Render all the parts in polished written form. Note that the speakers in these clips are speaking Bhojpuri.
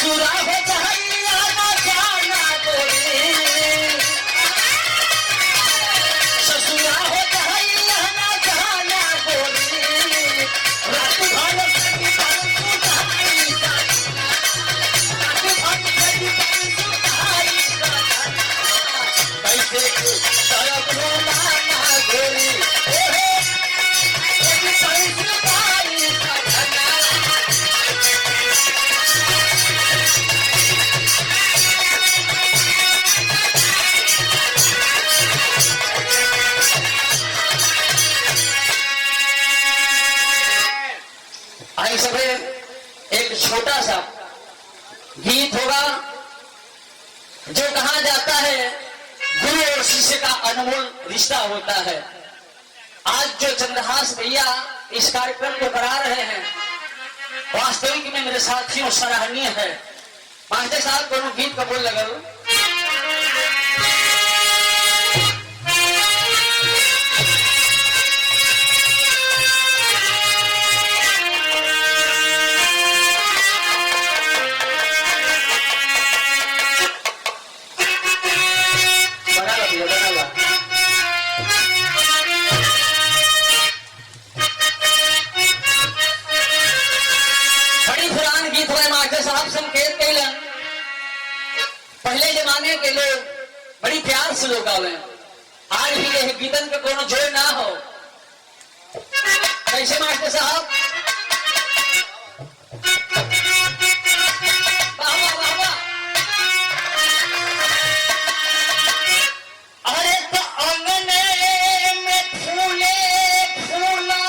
ससुरा हो जहैया ना जाना गोरी, ससुरा हो जहैया ना जाना गोरी, रात भर सगी बंसु धाई का, रात भर सगी बंसु धाई का, कैसे तरफ रोना ना गोरी, सगी बंसु धाई का धना। आई सभी एक छोटा सा गीत होगा जो कहा जाता है गुरु और शिष्य का अनमोल रिश्ता होता है। आज जो चंद्रहास भैया इस कार्यक्रम को करा रहे हैं वास्तविक में मेरे साथियों सराहनीय है। मास्टर साहब दोनों गीत का बोल लगा पहले जमाने के लोग बड़ी प्यार से लोग आवे, आज भी यह गीतन का कोनो जोड़ ना हो। कैसे मास्टर साहब? अरे तो अंगने में फूले फूला,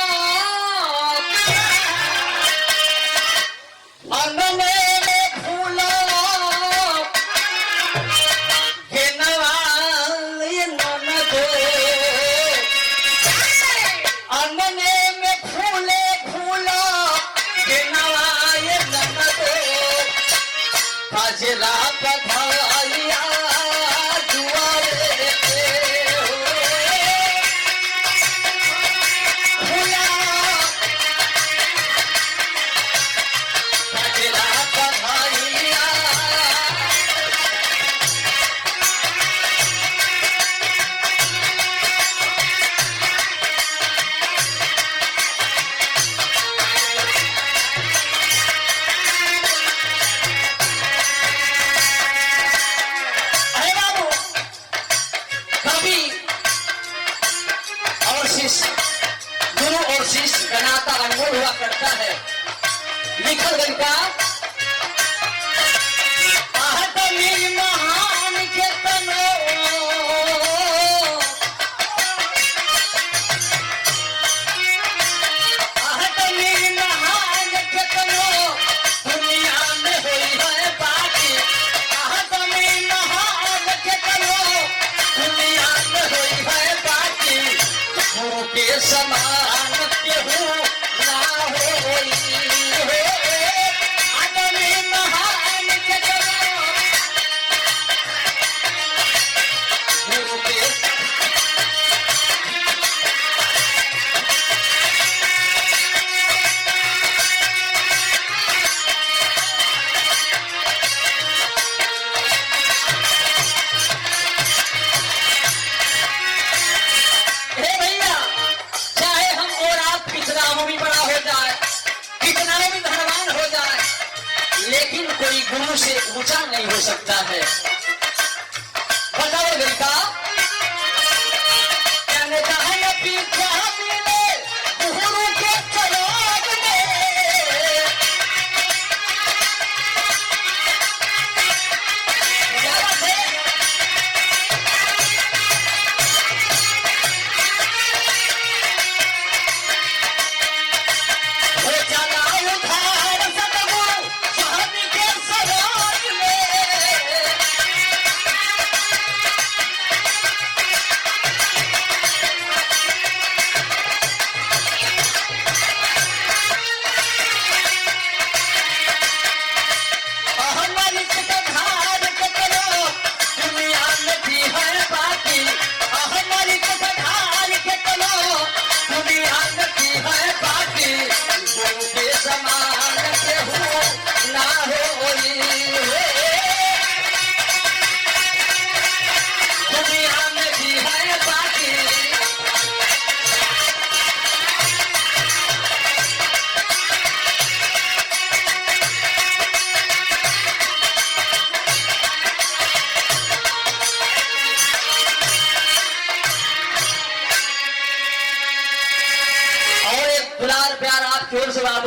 अंगने गुरु और शिष्य का नाता अनमोल हुआ करता है। लिखल गई का महान के तनो, महान के तनो दुनिया में हुई है बाकी, महान के तनो दुनिया में हुई है बाकी, गुरु के समान केहू ना होई हो, आदमी महान के तनो गुरु के लेकिन कोई गुरु से ऊंचा नहीं हो सकता है। बताओ लड़का कहने चाहे पीछा मिले गुरु के चराग में, वो चला उधार सतगुरु साहब के सराग में,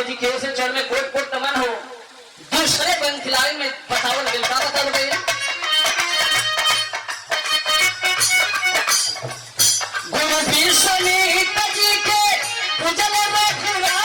जी के से चरण में कोट कोट तमन हो। दूसरे बन खिलाड़ी में बतावल दिल का बता भैया। गुरु विश्वनीत जी के पूजन में खिलाई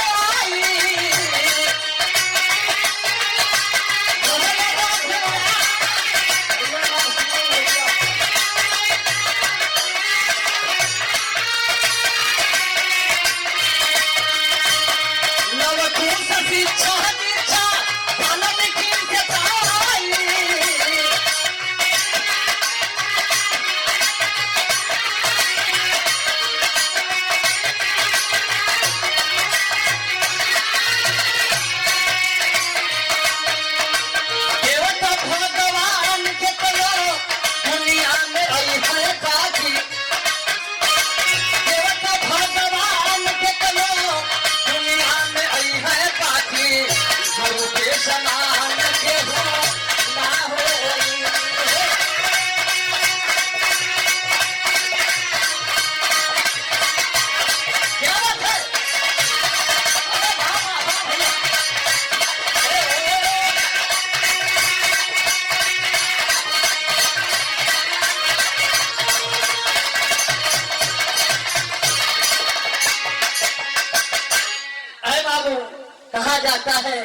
कहा जाता है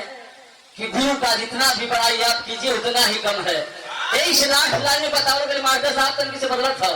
कि गुरु का जितना भी बड़ाई आप कीजिए उतना ही कम है। इस लाख लाइन में बताओ मेरे मास्टर साहब तनकी से बदला था।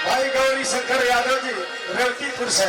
भाई गौरी शंकर यादव जी रेवतीपुर से।